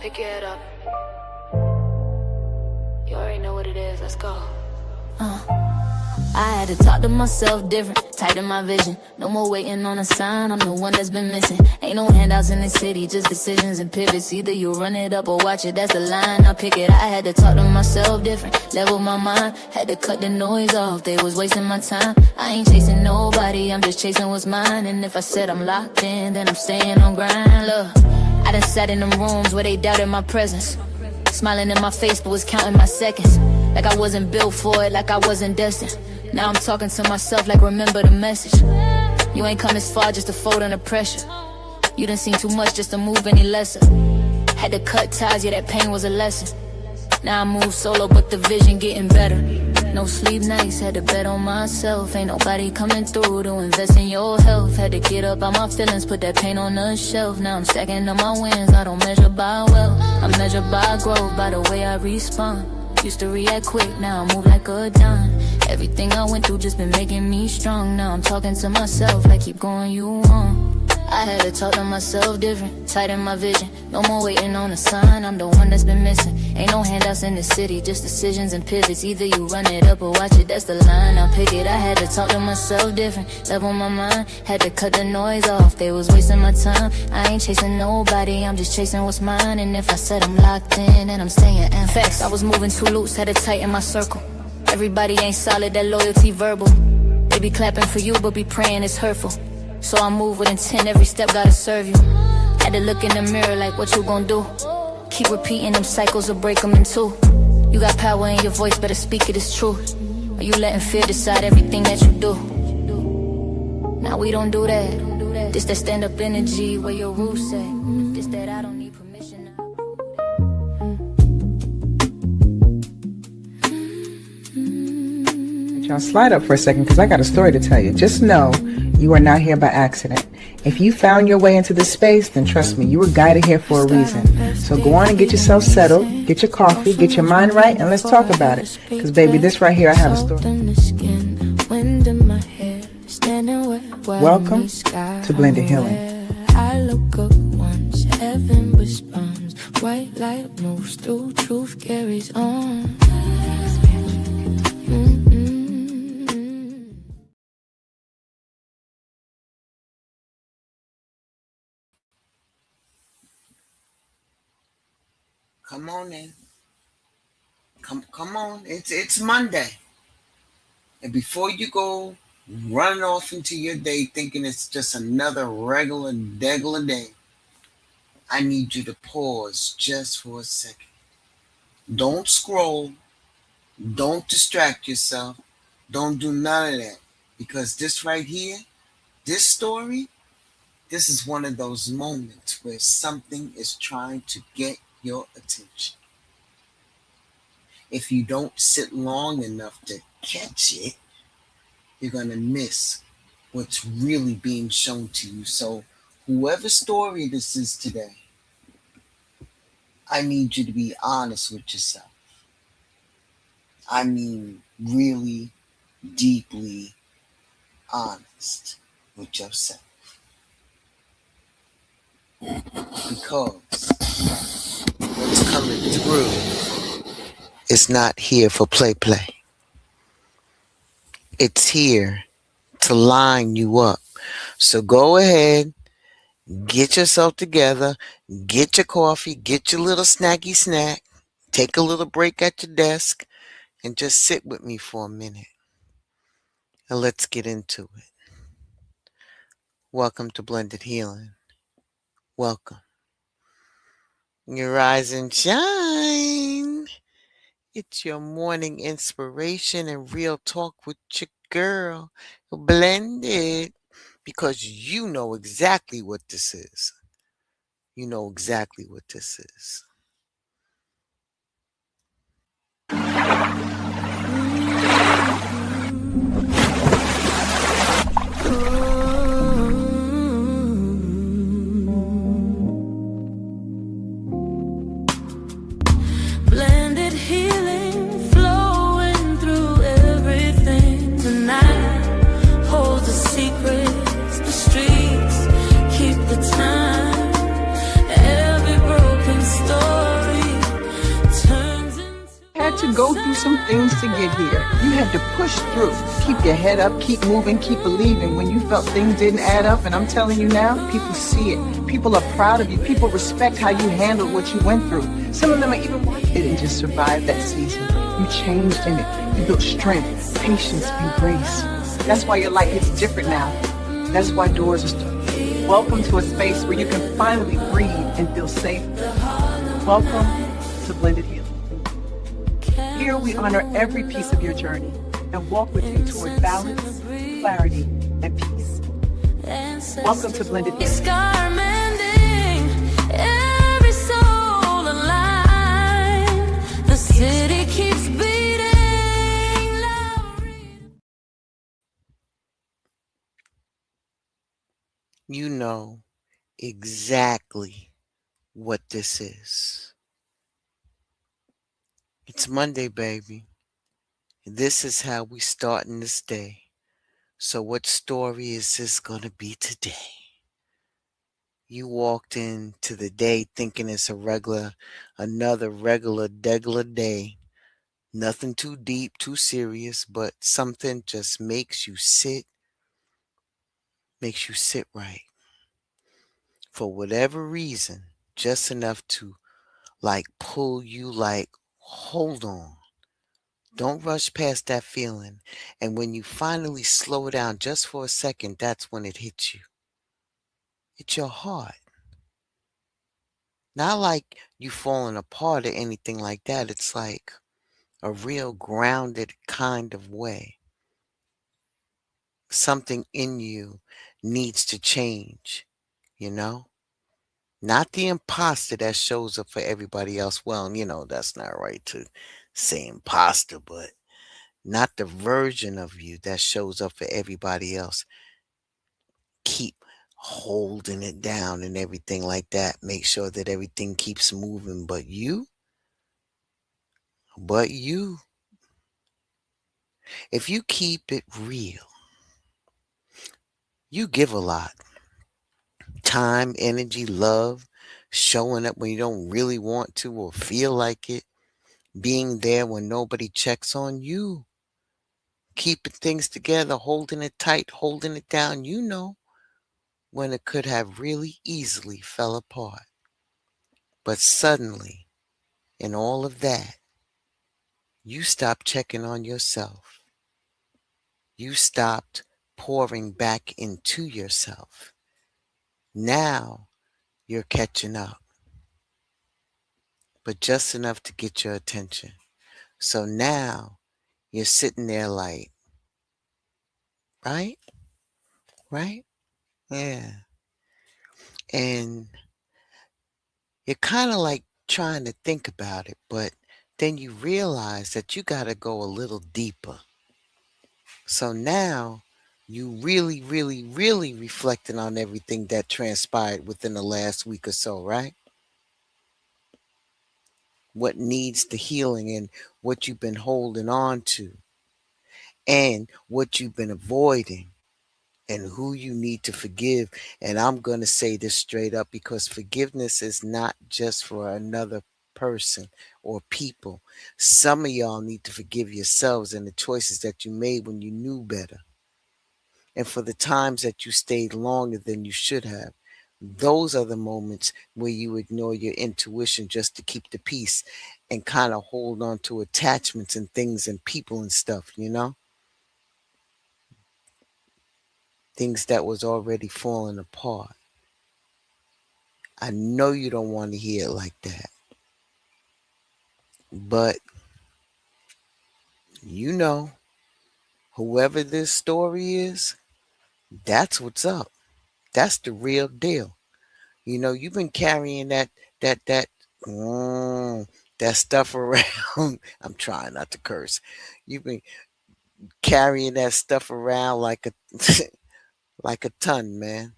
pick your head up. You already know what it is, let's go. I had to talk to myself different, tighten my vision. No more waiting on a sign, I'm the one that's been missing. Ain't no handouts in the city, just decisions and pivots. Either you run it up or watch it, that's the line, I pick it. I had to talk to myself different, level my mind. Had to cut the noise off, they was wasting my time. I ain't chasing nobody, I'm just chasing what's mine. And if I said I'm locked in, then I'm staying on grind. Look, I done sat in them rooms where they doubted my presence, smiling in my face but was counting my seconds. Like I wasn't built for it, like I wasn't destined. Now I'm talking to myself like remember the message. You ain't come this far just to fold under pressure. You done seen too much just to move any lesser. Had to cut ties, yeah that pain was a lesson. Now I move solo but the vision getting better. No sleep nights, had to bet on myself. Ain't nobody coming through to invest in your health. Had to get up out my feelings, put that pain on the shelf. Now I'm stacking up my wins, I don't measure by wealth. I measure by growth, by the way I respond. Used to react quick, now I move like a dime. Everything I went through just been making me strong. Now I'm talking to myself like keep going, you on. I had to talk to myself different, tighten my vision. No more waiting on a sign, I'm the one that's been missing. Ain't no handouts in the city, just decisions and pivots. Either you run it up or watch it, that's the line, I'll pick it. I had to talk to myself different, level my mind. Had to cut the noise off, they was wasting my time. I ain't chasing nobody, I'm just chasing what's mine. And if I said I'm locked in, then I'm staying in. Facts, I was moving too loose, had to tighten my circle. Everybody ain't solid, that loyalty verbal. They be clapping for you, but be praying it's hurtful. So I move with intent, every step gotta serve you. Had to look in the mirror like what you gon' do. Keep repeating them cycles or break them in two. You got power in your voice, better speak it, it's true. Or you letting fear decide everything that you do. Now we don't do that. This that stand up energy where your roots at. This that I don't need permission now. Y'all slide up for a second because I got a story to tell you. Just know you are not here by accident. If you found your way into this space, then trust me, you were guided here for a reason. So go on and get yourself settled, get your coffee, get your mind right, and let's talk about it. Because baby, this right here, I have a story. Welcome to Blended Healing. I look up once, heaven responds. White light moves through, truth carries on. Come on in. Come on. It's Monday. And before you go running off into your day thinking it's just another regular day, I need you to pause just for a second. Don't scroll. Don't distract yourself. Don't do none of that. Because this right here, this story, this is one of those moments where something is trying to get your attention. If you don't sit long enough to catch it, you're going to miss what's really being shown to you. So whoever story this is today, I need you to be honest with yourself. I mean, really deeply honest with yourself. Because what's coming through is not here for play. It's here to line you up. So go ahead, get yourself together, get your coffee, get your little snacky snack, take a little break at your desk, and just sit with me for a minute. And let's get into it. Welcome to Blended Healing. Welcome. You rise and shine. It's your morning inspiration and real talk with your girl, Blended, because you know exactly what this is. You know exactly what this is. Blended healing flowing through everything tonight. Holds the secrets, the streets keep the time. Every broken story go through some things to get here. You had to push through. Keep your head up, keep moving, keep believing when you felt things didn't add up. And I'm telling you now, people see it. People are proud of you. People respect how you handled what you went through. Some of them are even worse. You didn't just survive that season. You changed in it. You built strength, patience, and grace. That's why your life is different now. That's why doors are still. Welcome to a space where you can finally breathe and feel safe. Welcome to Blended Healing. Here we honor every piece of your journey and walk with you toward balance, clarity, and peace. Welcome to Blended Healing. Every soul aligned. The city keeps beating. You know exactly what this is. It's Monday, baby. This is how we starting this day. So what story is this gonna be today? You walked into the day thinking it's another regular degular day. Nothing too deep, too serious, but something just makes you sit right. For whatever reason, just enough to pull you hold on. Don't rush past that feeling. And when you finally slow down just for a second, that's when it hits you. It's your heart. Not like you falling apart or anything like that. It's like a real grounded kind of way. Something in you needs to change, you know? Not the imposter that shows up for everybody else. Well, that's not right to say imposter, but not the version of you that shows up for everybody else. Keep holding it down and everything like that. Make sure that everything keeps moving. But you, if you keep it real, you give a lot. Time, energy, love, showing up when you don't really want to or feel like it, being there when nobody checks on you, keeping things together, holding it tight, holding it down, when it could have really easily fell apart. But suddenly, in all of that, you stopped checking on yourself. You stopped pouring back into yourself. Now you're catching up, but just enough to get your attention. So now you're sitting there like, right? Right? Yeah. And you're kind of like trying to think about it, but then you realize that you got to go a little deeper. So now you really, really, really reflecting on everything that transpired within the last week or so, right? What needs the healing and what you've been holding on to and what you've been avoiding and who you need to forgive. And I'm going to say this straight up because forgiveness is not just for another person or people. Some of y'all need to forgive yourselves and the choices that you made when you knew better. And for the times that you stayed longer than you should have. Those are the moments where you ignore your intuition just to keep the peace and kind of hold on to attachments and things and people and stuff, things that was already falling apart. I know you don't want to hear it like that. But whoever this story is, that's what's up. That's the real deal. You've been carrying that stuff around. I'm trying not to curse. You've been carrying that stuff around like a like a ton, man.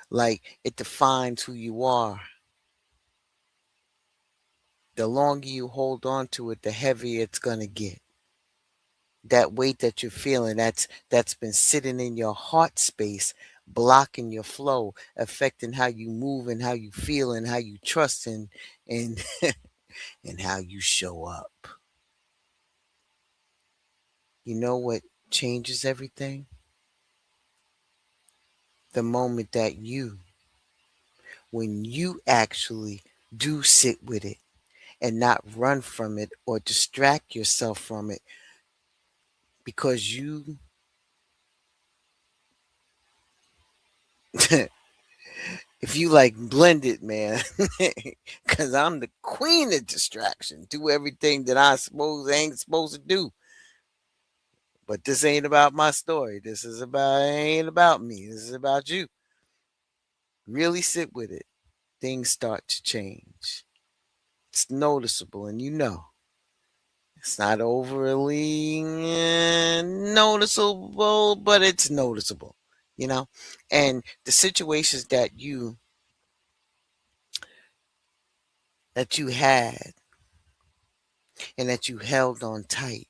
Like it defines who you are. The longer you hold on to it, the heavier it's gonna get. That weight that you're feeling, that's been sitting in your heart space, blocking your flow, affecting how you move and how you feel and how you trust and and how you show up. You know what changes everything? The moment that when you actually do sit with it and not run from it or distract yourself from it because you if you like blend it, man, because I'm the queen of distraction. Do everything that I suppose ain't supposed to do. But this ain't about my story. This is about ain't about me. This is about you. Really sit with it. Things start to change. It's noticeable, and you know. It's not overly noticeable, but it's noticeable, you know? And the situations that you had and that you held on tight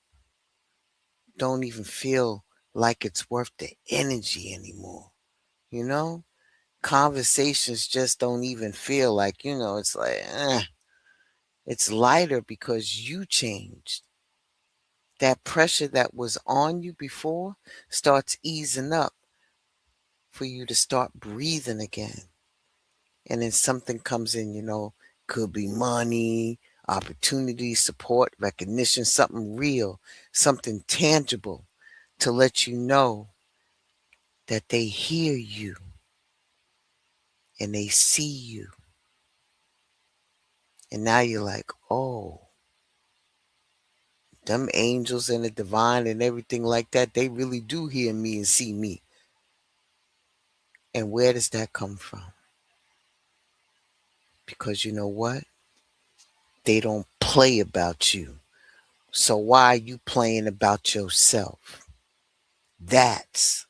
don't even feel like it's worth the energy anymore. You know? Conversations just don't even feel like, it's like, it's lighter because you changed. That pressure that was on you before starts easing up for you to start breathing again. And then something comes in, could be money, opportunity, support, recognition, something real, something tangible to let you know that they hear you and they see you. And now you're like, oh, them angels and the divine and everything like that, they really do hear me and see me. And where does that come from? Because you know what? They don't play about you. So why are you playing about yourself? That's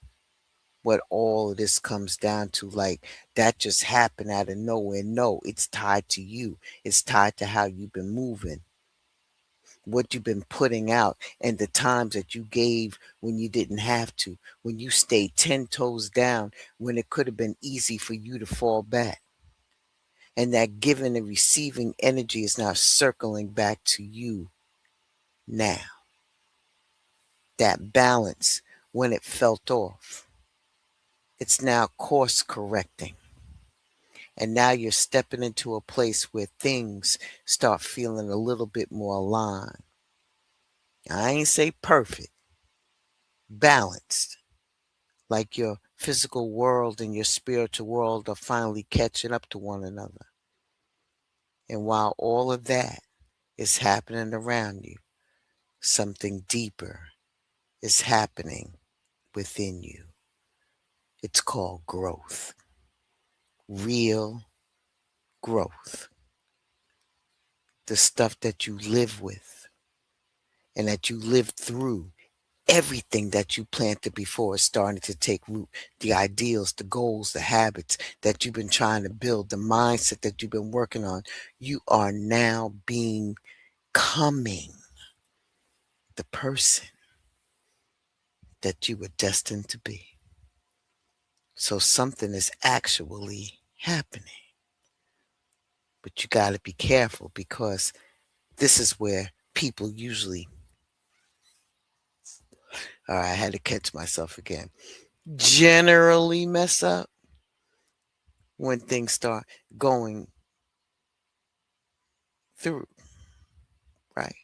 what all of this comes down to. Like, that just happened out of nowhere. No, it's tied to you. It's tied to how you've been moving, what you've been putting out, and the times that you gave when you didn't have to, when you stayed 10 toes down, when it could have been easy for you to fall back. And that giving and receiving energy is now circling back to you now. That balance, when it felt off, it's now course correcting. And now you're stepping into a place where things start feeling a little bit more aligned. I ain't say perfect, balanced. Like your physical world and your spiritual world are finally catching up to one another. And while all of that is happening around you, something deeper is happening within you. It's called growth. Real growth. The stuff that you live with and that you lived through. Everything that you planted before is starting to take root. The ideals, the goals, the habits that you've been trying to build, the mindset that you've been working on, you are now becoming the person that you were destined to be. So something is actually happening. But you got to be careful, because this is where people usually, all right, I had to catch myself again, generally mess up when things start going through, right?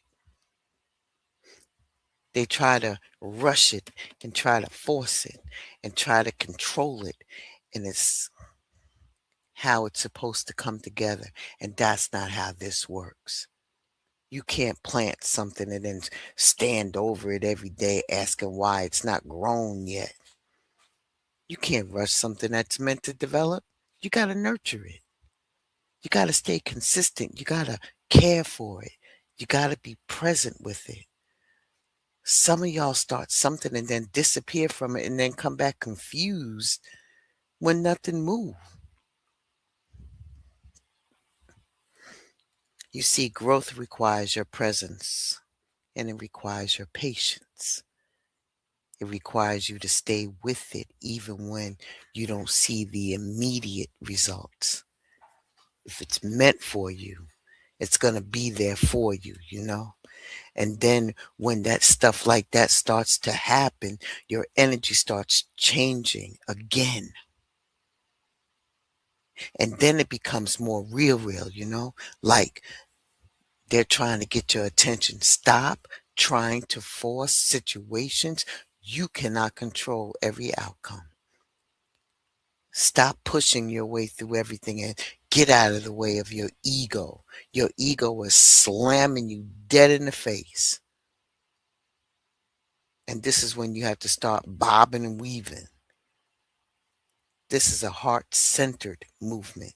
They try to rush it and try to force it and try to control it. And it's how it's supposed to come together. And that's not how this works. You can't plant something and then stand over it every day asking why it's not grown yet. You can't rush something that's meant to develop. You got to nurture it. You got to stay consistent. You got to care for it. You got to be present with it. Some of y'all start something and then disappear from it and then come back confused when nothing moves. You see, growth requires your presence, and it requires your patience. It requires you to stay with it even when you don't see the immediate results. If it's meant for you, It's going to be there for you, you know? And then when that stuff like that starts to happen, your energy starts changing again. And then it becomes more real, you know? Like they're trying to get your attention. Stop trying to force situations. You cannot control every outcome. Stop pushing your way through everything and get out of the way of your ego. Your ego is slamming you dead in the face. And this is when you have to start bobbing and weaving. This is a heart-centered movement.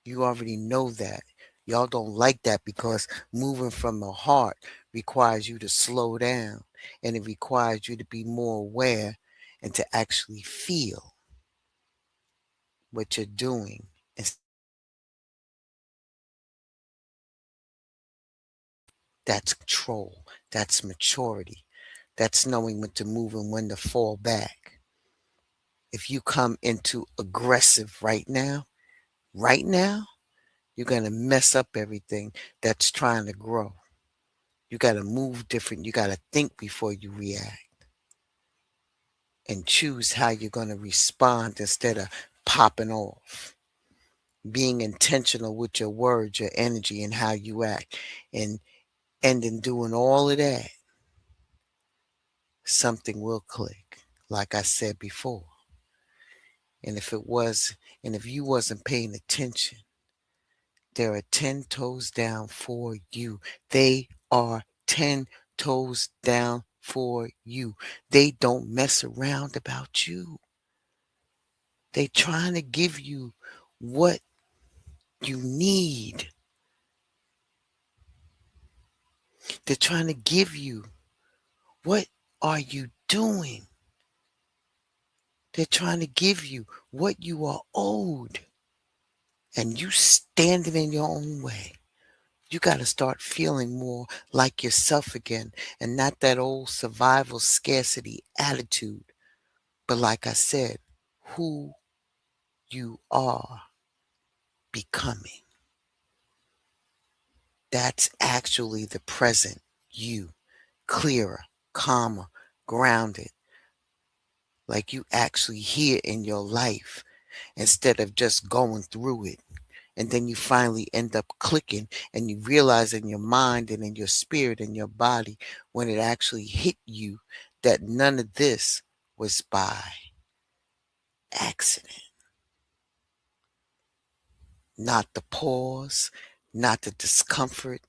You already know that. Y'all don't like that because moving from the heart requires you to slow down, and it requires you to be more aware and to actually feel what you're doing. That's control. That's maturity. That's knowing when to move and when to fall back. If you come into aggressive right now, you're going to mess up everything that's trying to grow. You got to move different. You got to think before you react and choose how you're going to respond instead of popping off. Being intentional with your words, your energy, and how you act. And in doing all of that, something will click, like I said before. And if you wasn't paying attention, there are 10 toes down for you. They are 10 toes down for you. They don't mess around about you. They trying to give you what you need. They're trying to give you, what are you doing? They're trying to give you what you are owed. And you standing in your own way. You got to start feeling more like yourself again, and not that old survival scarcity attitude. But like I said, who you are becoming. That's actually the present you. Clearer, calmer, grounded. Like you actually here in your life instead of just going through it. And then you finally end up clicking and you realize in your mind and in your spirit and your body when it actually hit you that none of this was by accident. Not the pause, not the discomfort,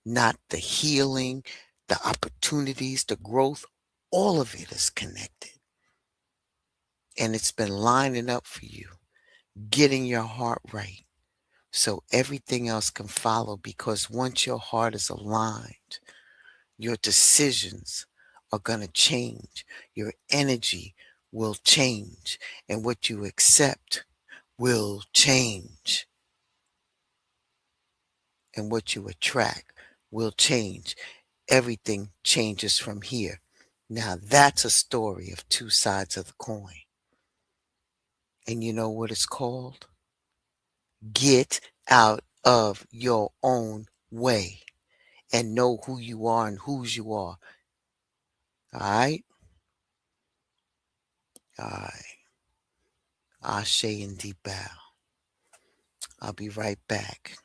not the healing, the opportunities, the growth, all of it is connected. And it's been lining up for you, getting your heart right. So everything else can follow, because once your heart is aligned, your decisions are going to change. Your energy will change. And what you accept will change. And what you attract will change. Everything changes from here. Now that's a story of two sides of the coin. And you know what it's called? Get out of your own way and know who you are and whose you are. All right? All right. Ashe and deep bow. I'll be right back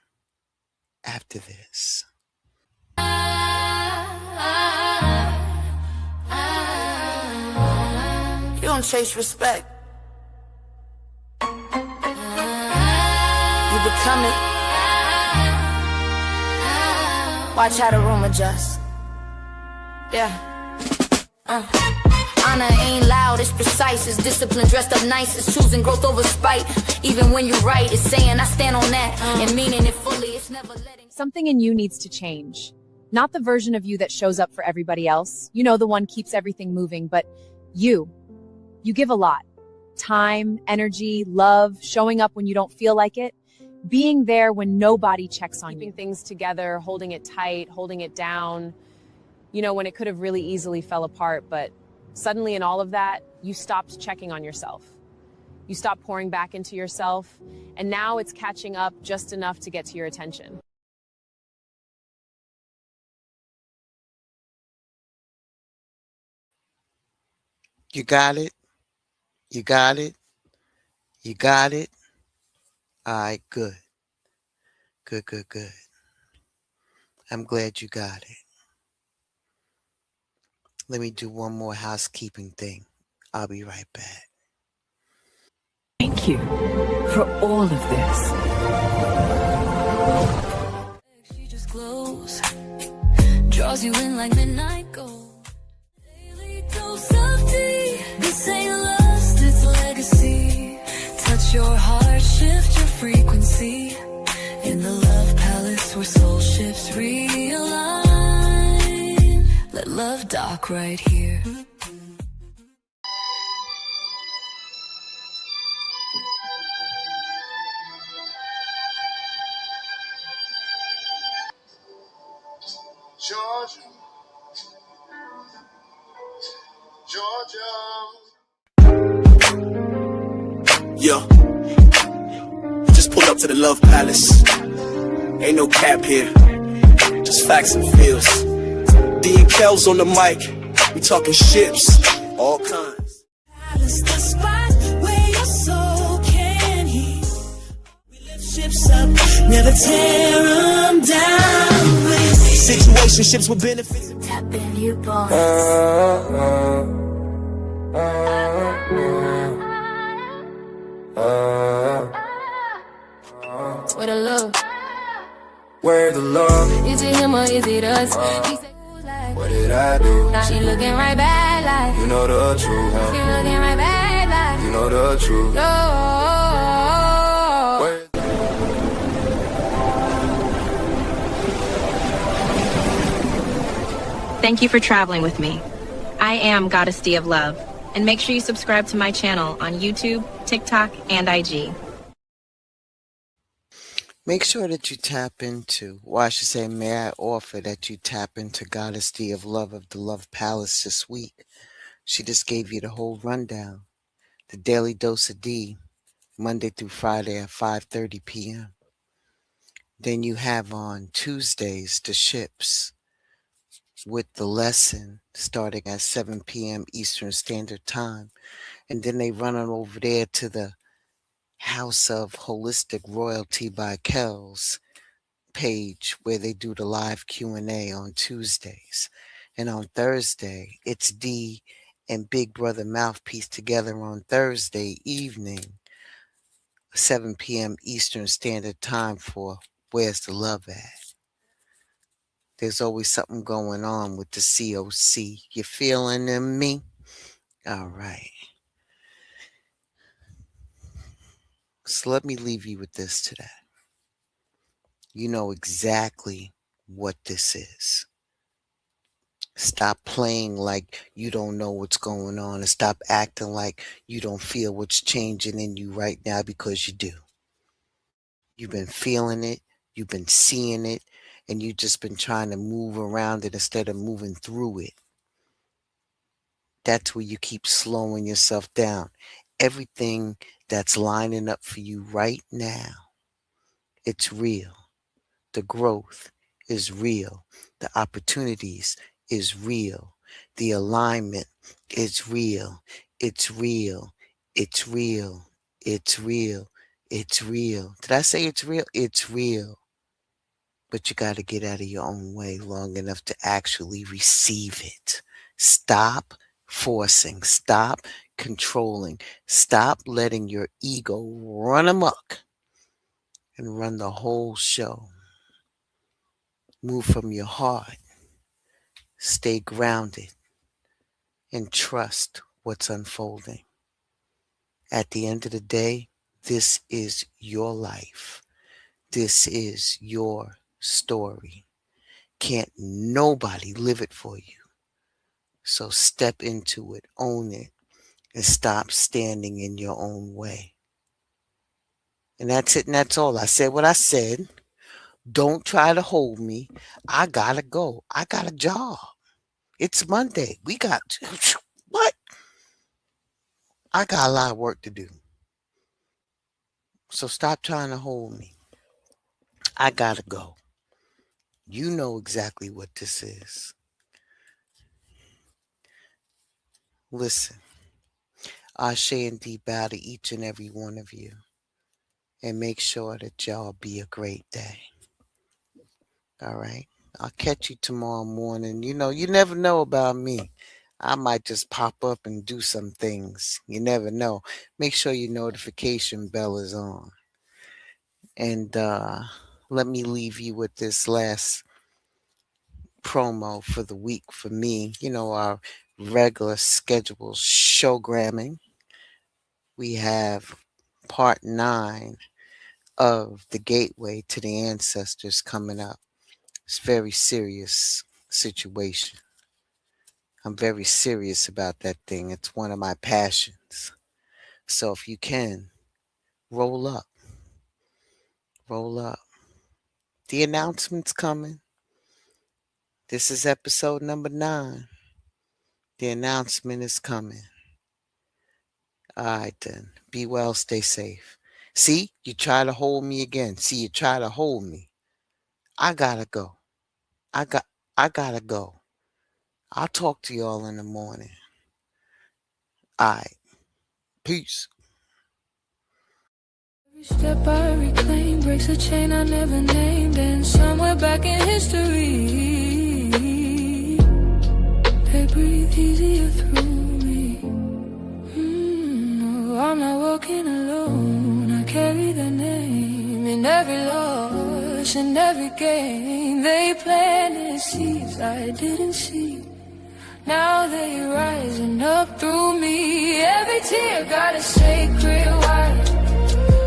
after this. You don't chase respect. You become it. Watch how the room adjusts. Yeah. Honor ain't loud, it's precise. It's discipline dressed up nice. It's choosing growth over spite. Even when you're right, it's saying I stand on that and meaning it fully. It's never letting. Something in you needs to change. Not the version of you that shows up for everybody else. You know, the one keeps everything moving, but you give a lot. Time, energy, love, showing up when you don't feel like it, being there when nobody checks on you. Keeping things together, holding it tight, holding it down, you know, when it could have really easily fell apart, but suddenly in all of that, you stopped checking on yourself. You stopped pouring back into yourself, and now it's catching up just enough to get to your attention. You got it? You got it? You got it? All right, good. Good, good, good. I'm glad you got it. Let me do one more housekeeping thing. I'll be right back. Thank you for all of this. She just glows, draws you in like midnight gold. Daily dose of tea. This ain't lust, it's legacy. Touch your heart, shift your frequency. In the love palace where soul ships realign. Let love dock right here. Georgia, Georgia. Yo, just pulled up to the Love Palace. Ain't no cap here, just facts and feels. D and Kel's on the mic, we talking ships, all kinds. Palace, the spot where your soul can heal. We lift ships up, never tear them down. Situationships with benefits. Tap in, you boss. Where the love? Where the love? Is it him or is it us? He said, What did I do? now she looking right back like You know the truth, she huh? looking right back like You know the truth. no. Where Thank you for traveling with me. I am Goddess D of Love, and make sure you subscribe to my channel on YouTube, TikTok, and IG. Make sure that you tap into, or I should say, may I offer that you tap into Goddess D of Love of the Love Palace this week. She just gave you the whole rundown. The Daily Dose of D, Monday through Friday at 5:30 p.m. Then you have on Tuesdays the ships with the lesson starting at 7 p.m. Eastern Standard Time. And then they run on over there to the House of Holistic Royalty by Kells page where they do the live Q&A on Tuesdays. And on Thursday, it's D and Big Brother Mouthpiece together on Thursday evening, 7 p.m. Eastern Standard Time for Where's the Love At? There's always something going on with the COC. You feeling me? All right. So let me leave you with this today. You know exactly what this is. Stop playing like you don't know what's going on and stop acting like you don't feel what's changing in you right now, because you do. You've been feeling it, you've been seeing it, and you've just been trying to move around it instead of moving through it. That's where you keep slowing yourself down. Everything that's lining up for you right now, it's real. The growth is real. The opportunities is real. The alignment is real. It's real. It's real. It's real. It's real. Did I say it's real? It's real. But you got to get out of your own way long enough to actually receive it. Stop forcing. Stop controlling. Stop letting your ego run amok and run the whole show. Move from your heart. Stay grounded and trust what's unfolding. At the end of the day, this is your life. This is your story. Can't nobody live it for you. So step into it, own it, and stop standing in your own way. And that's it, and that's all. I said what I said. Don't try to hold me. I gotta go. I got a job. It's Monday. We got what? I got a lot of work to do. So stop trying to hold me. I gotta go. You know exactly what this is. Listen, Ashe and deep bow to each and every one of you. And make sure that y'all be a great day. All right. I'll catch you tomorrow morning. You know, you never know about me. I might just pop up and do some things. You never know. Make sure your notification bell is on. And let me leave you with this last promo for the week for me. You know, our regular scheduled showgramming. We have part 9 of The Gateway to the Ancestors coming up. It's a very serious situation. I'm very serious about that thing. It's one of my passions. So if you can, roll up. Roll up. The announcement's coming. This is episode number 9. The announcement is coming. All right, then. Be well, stay safe. See, you try to hold me again. See, you try to hold me. I gotta go. I gotta go. I'll talk to y'all in the morning. All right. Peace. Every step I reclaim breaks a chain I never named, and somewhere back in history, they breathe easier through me. No, I'm not walking alone. I carry their name in every loss, in every game. They planted seeds I didn't see. Now they rising up through me. Every tear got a sacred wire.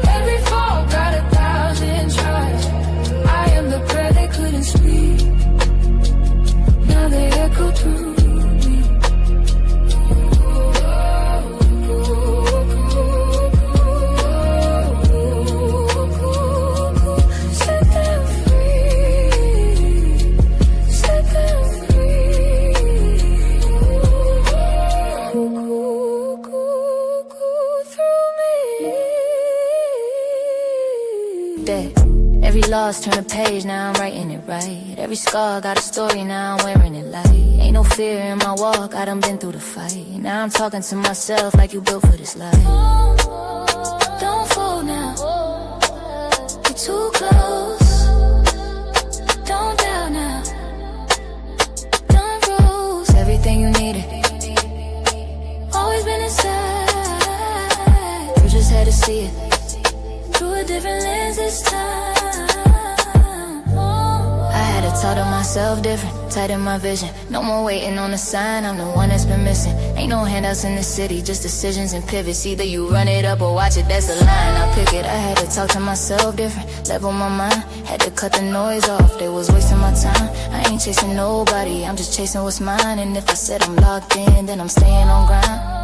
Every fall got 1,000 tries. I am the prayer they couldn't speak. Now they echo through me. Set them free. Set them Dead. Every loss turn a page, now I'm writing it right. Every scar got a story, now I'm wearing it light. Ain't no fear in my walk, I done been through the fight. Now I'm talking to myself like you built for this life. Don't fold now. You're too close. Don't doubt now. Done rose. Everything you needed, Always been inside. you just had to see it. Through a different lens this time. I had to talk to myself different, tighten my vision. No more waiting on a sign, I'm the one that's been missing. Ain't no handouts in the city, just decisions and pivots. Either you run it up or watch it, that's the line. I pick it, I had to talk to myself different, level my mind. Had to cut the noise off, they was wasting my time. I ain't chasing nobody, I'm just chasing what's mine. And if I said I'm locked in, then I'm staying on grind.